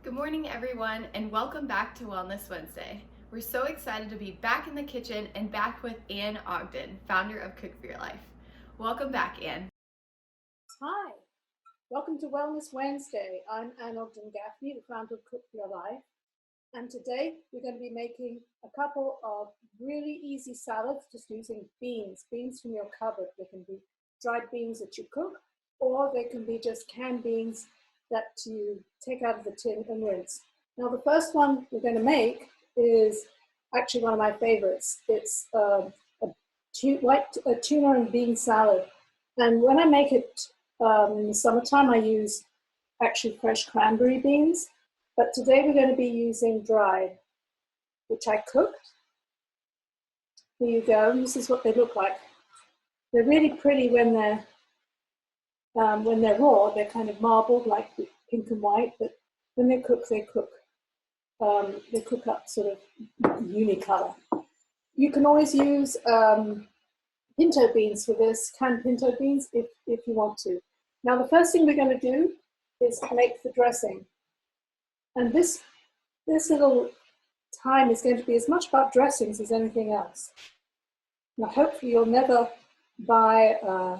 Good morning, everyone, and welcome back to Wellness Wednesday. We're so excited to be back in the kitchen and back with Ann Ogden, founder of Cook for Your Life. Welcome back, Ann. Hi, welcome to Wellness Wednesday. I'm Ann Ogden Gaffney, the founder of Cook for Your Life. And today we're going to be making a couple of really easy salads just using beans from your cupboard. They can be dried beans that you cook, or they can be just canned beans that you take out of the tin and rinse. Now the first one we're going to make is actually one of my favorites. It's a tuna and bean salad. And when I make it in the summertime, I use actually fresh cranberry beans. But today we're going to be using dried, which I cooked. Here you go. And this is what they look like. They're really pretty when they're raw. They're kind of marbled, like pink and white. But when they cook up sort of unicolor. You can always use pinto beans for this, canned pinto beans, if you want to. Now the first thing we're going to do is make the dressing. And this little time is going to be as much about dressings as anything else. Now hopefully you'll never buy a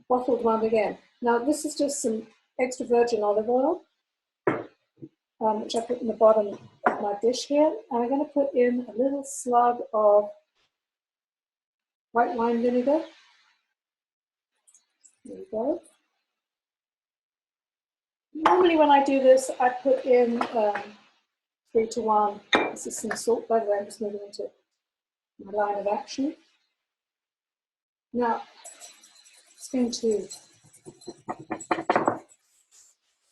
bottled one again. Now this is just some extra virgin olive oil, which I put in the bottom of my dish here. And I'm going to put in a little slug of white wine vinegar. There we go. Normally when I do this, I put in 3 to 1. This is some salt, by the way. I'm just moving into my line of action. Now, it's going to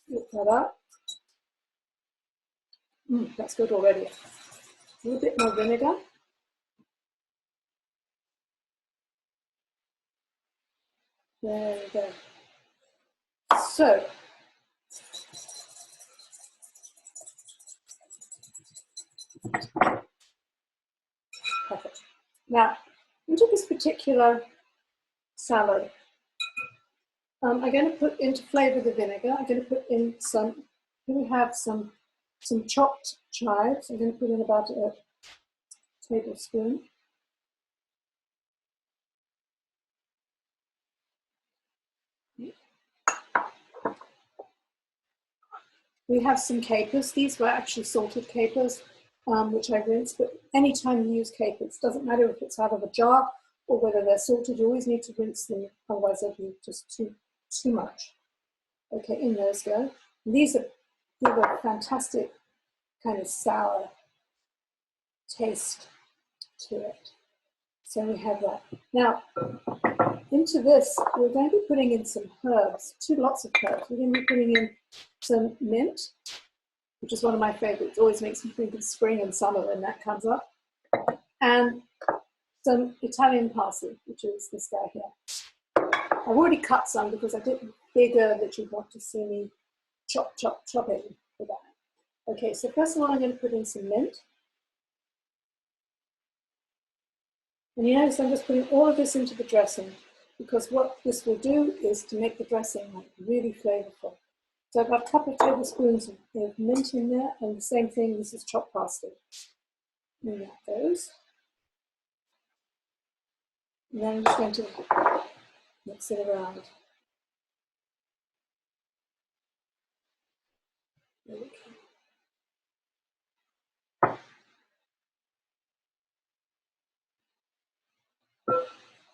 whip that up. That's good already. A little bit more vinegar. There we go. So, perfect. Now, into this particular salad, I'm going to put in to flavor the vinegar. I'm going to put in some. We have some chopped chives. I'm going to put in about a tablespoon. We have some capers. These were actually salted capers, which I rinsed, but anytime you use capers, it doesn't matter if it's out of a jar or whether they're salted, you always need to rinse them, otherwise they'll be just too much. Okay, in those go. These give a fantastic kind of sour taste to it. So we have that. Now, into this, we're going to be putting in some herbs, lots of herbs. We're going to be putting in some mint, which is one of my favorites. It always makes me think of spring and summer when that comes up. And some Italian parsley, which is this guy here. I've already cut some because I didn't figure that you'd want to see me chopping for that. Okay, so first of all, I'm going to put in some mint. And you notice I'm just putting all of this into the dressing because what this will do is to make the dressing like really flavorful. So I've got a couple of tablespoons of mint in there, and the same thing, this is chopped parsley. And that goes. And then I'm just going to mix it around. Okay.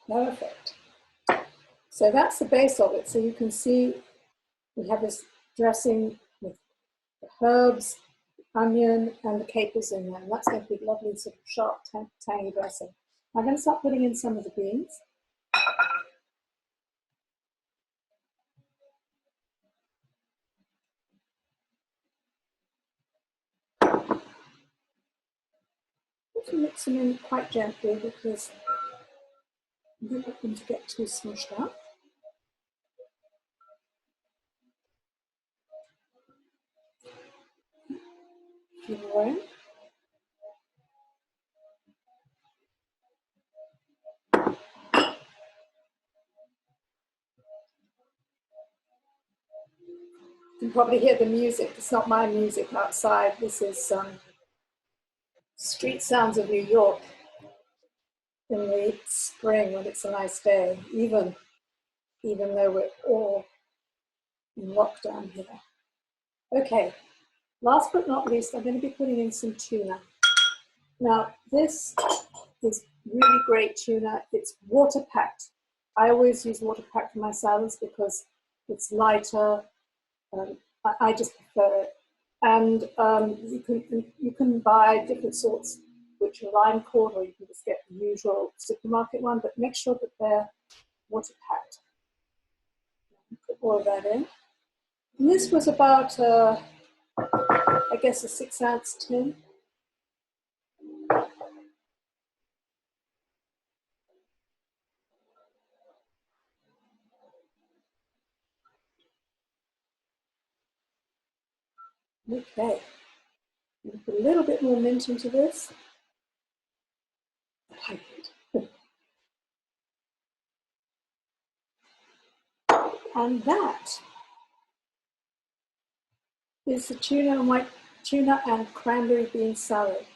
Perfect. So that's the base of it. So you can see we have this dressing with the herbs, the onion, and the capers in there. And that's going to be lovely, sort of sharp, tangy dressing. I'm going to start putting in some of the beans. Mix them in quite gently because I don't want them to get too smushed up. Keep going. You can probably hear the music. It's not my music outside. This is street sounds of New York in the spring when it's a nice day, even though we're all in lockdown here. Okay, last but not least, I'm going to be putting in some tuna. Now, this is really great tuna. It's water packed. I always use water packed for my salads because it's lighter. I just prefer it. And you can buy different sorts which are lime cord, or you can just get the usual supermarket one, but make sure that they're water packed. Put all of that in. And this was about, I guess, a 6-ounce tin. Okay, put a little bit more mint into this. I did. And that is the tuna and cranberry bean salad.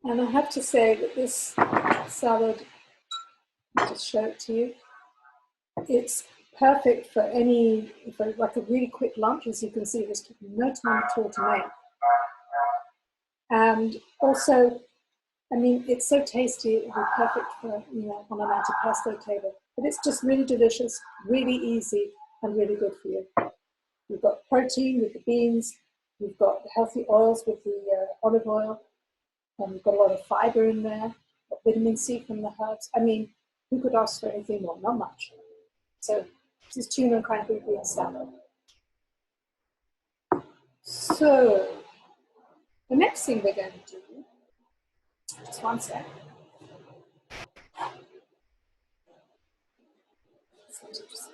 And I have to say that this salad, I'll just show it to you, it's perfect for like a really quick lunch. As you can see, this took no time at all to make. And also, I mean, it's so tasty, it would be perfect for, on an antipasto table. But it's just really delicious, really easy, and really good for you. You've got protein with the beans, you've got healthy oils with the olive oil, and you've got a lot of fiber in there, got vitamin C from the herbs. I mean, who could ask for anything more? Not much. So this is tuna and cranberry bean salad. So the next thing we're going to do, just one sec. So just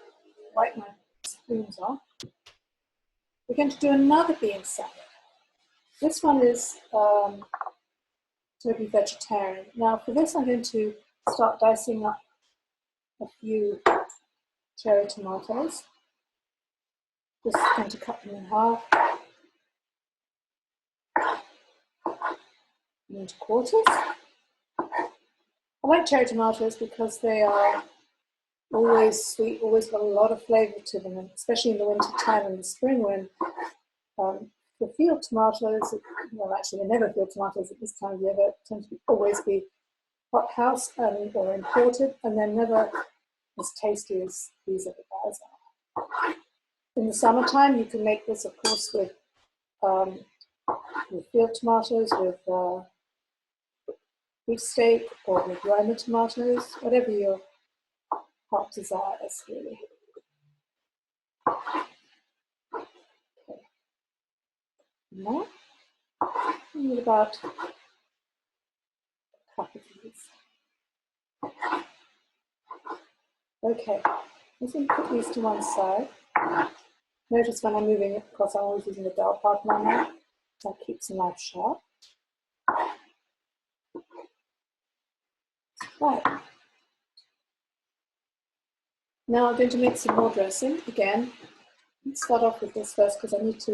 wipe my spoons off. We're going to do another bean salad. This one is totally vegetarian. Now for this, I'm going to start dicing up a few cherry tomatoes. Just going to cut them in half, into quarters. I like cherry tomatoes because they are always sweet, always got a lot of flavor to them, and especially in the winter time and the spring when the field tomatoes, well actually they never field tomatoes at this time of year, they tend to always be hothouse or imported, and they're never as tasty as these other guys are. In the summertime, you can make this, of course, with field tomatoes, with beefsteak, or with Roma tomatoes, whatever your heart desires, really. Okay. Now, I need about a cup of these. Okay, I'm going to put these to one side. Notice when I'm moving it, because I'm always using the dial part on that, that keeps the knife sharp. Right. Now I'm going to make some more dressing. Again, let's start off with this first because I want to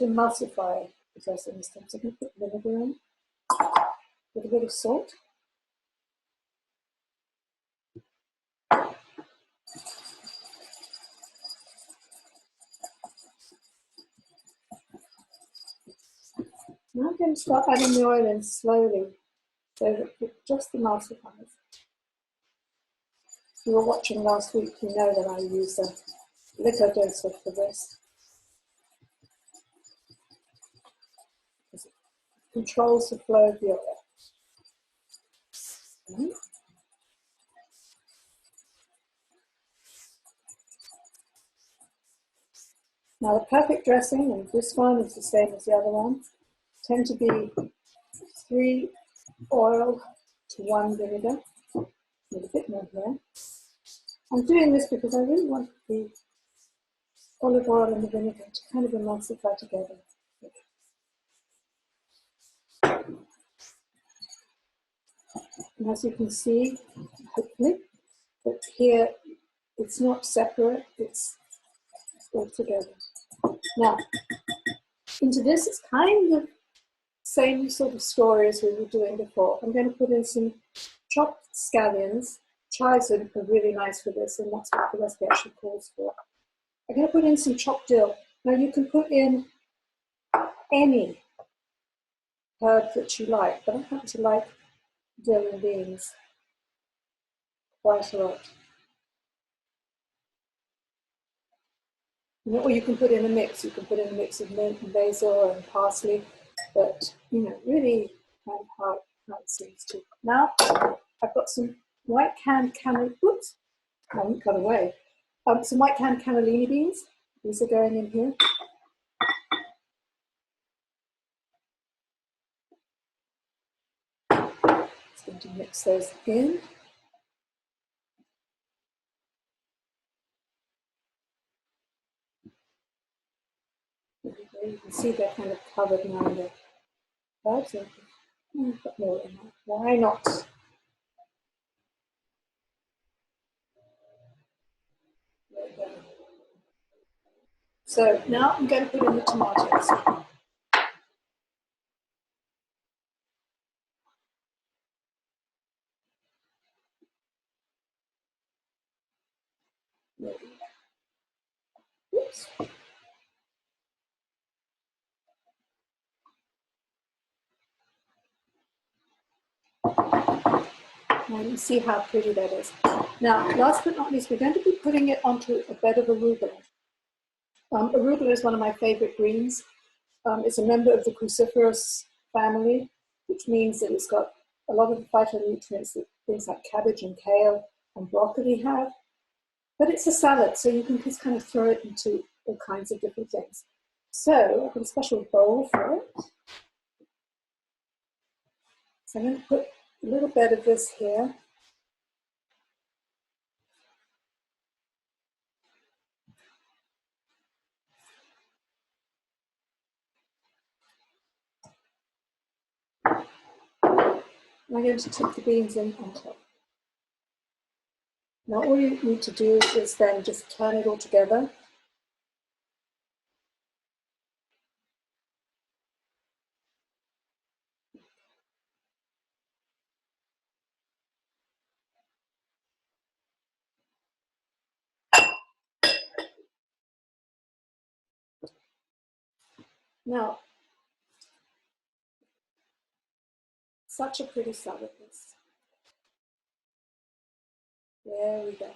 emulsify the dressing this time. So I'm going to put vinegar in, with a bit of salt. Now I'm going to start adding the oil in slowly so that it just emulsifies. If you were watching last week, you know that I use a liquor doser for this. Because it controls the flow of the oil. Mm-hmm. Now the perfect dressing, and this one is the same as the other one, tend to be 3 oil to 1 vinegar, with a bit more here. I'm doing this because I really want the olive oil and the vinegar to kind of emulsify together. And as you can see, hopefully, that here It's not separate, it's all together. Now, into this, it's kind of same sort of story as we were doing before. I'm going to put in some chopped scallions. Chives are really nice for this, and that's what the recipe actually calls for. I'm going to put in some chopped dill. Now, you can put in any herb that you like, but I happen to like dill and beans quite a lot. Or you can put in a mix. You can put in a mix of mint and basil and parsley, but really kind of how it seems to. Now I've got some white canned cannellini. Oops, I won't cut away. Some white canned cannellini beans. These are going in here. Just going to mix those in. You can see they're kind of covered now in the herbs. Put more in there. Why not? There we go. So now I'm going to put in the tomatoes. Oops. And you see how pretty that is. Now, last but not least, we're going to be putting it onto a bed of arugula. Arugula is one of my favorite greens. It's a member of the cruciferous family, which means that it's got a lot of the phytonutrients that things like cabbage and kale and broccoli have. But it's a salad, so you can just kind of throw it into all kinds of different things. So I've got a special bowl for it. So I'm going to put a little bit of this here. I'm going to tip the beans in on top. Now all you need to do is then just turn it all together. Now, such a pretty salad this. There we go.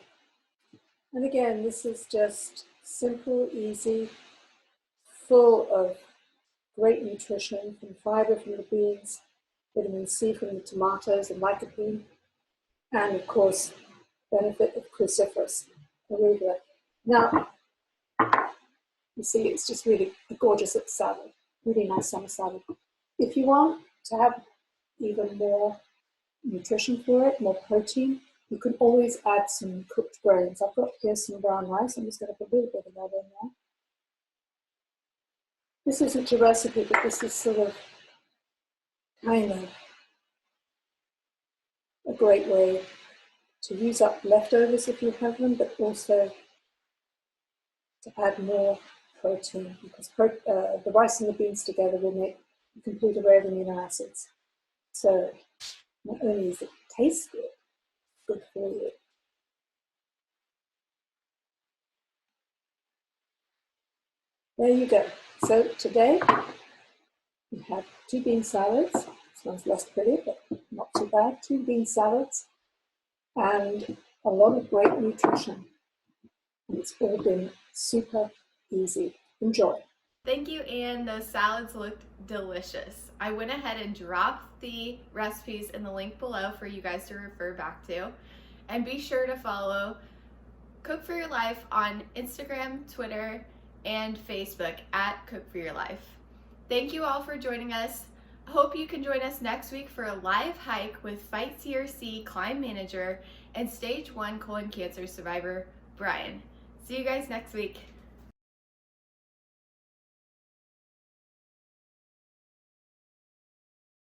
And again, this is just simple, easy, full of great nutrition from fiber from the beans, vitamin C from the tomatoes and lycopene, and of course, benefit of cruciferous arugula. Now, you see, it's just really a gorgeous salad, really nice summer salad. If you want to have even more nutrition for it, more protein, you can always add some cooked grains. I've got here some brown rice. I'm just going to put a little bit of that in there. This isn't a recipe, but this is sort of kind of a great way to use up leftovers if you have them, but also to add more protein, because the rice and the beans together will make a complete array of amino acids. So not only is it taste good for you. There you go. So today we have 2 bean salads. This one's less pretty, but not too bad. 2 bean salads and a lot of great nutrition. And it's all been super easy. Enjoy. Thank you, Ann. Those salads looked delicious. I went ahead and dropped the recipes in the link below for you guys to refer back to. And be sure to follow Cook for Your Life on Instagram, Twitter, and Facebook at Cook for Your Life. Thank you all for joining us. I hope you can join us next week for a live hike with Fight CRC Climb Manager and Stage 1 colon cancer survivor, Brian. See you guys next week.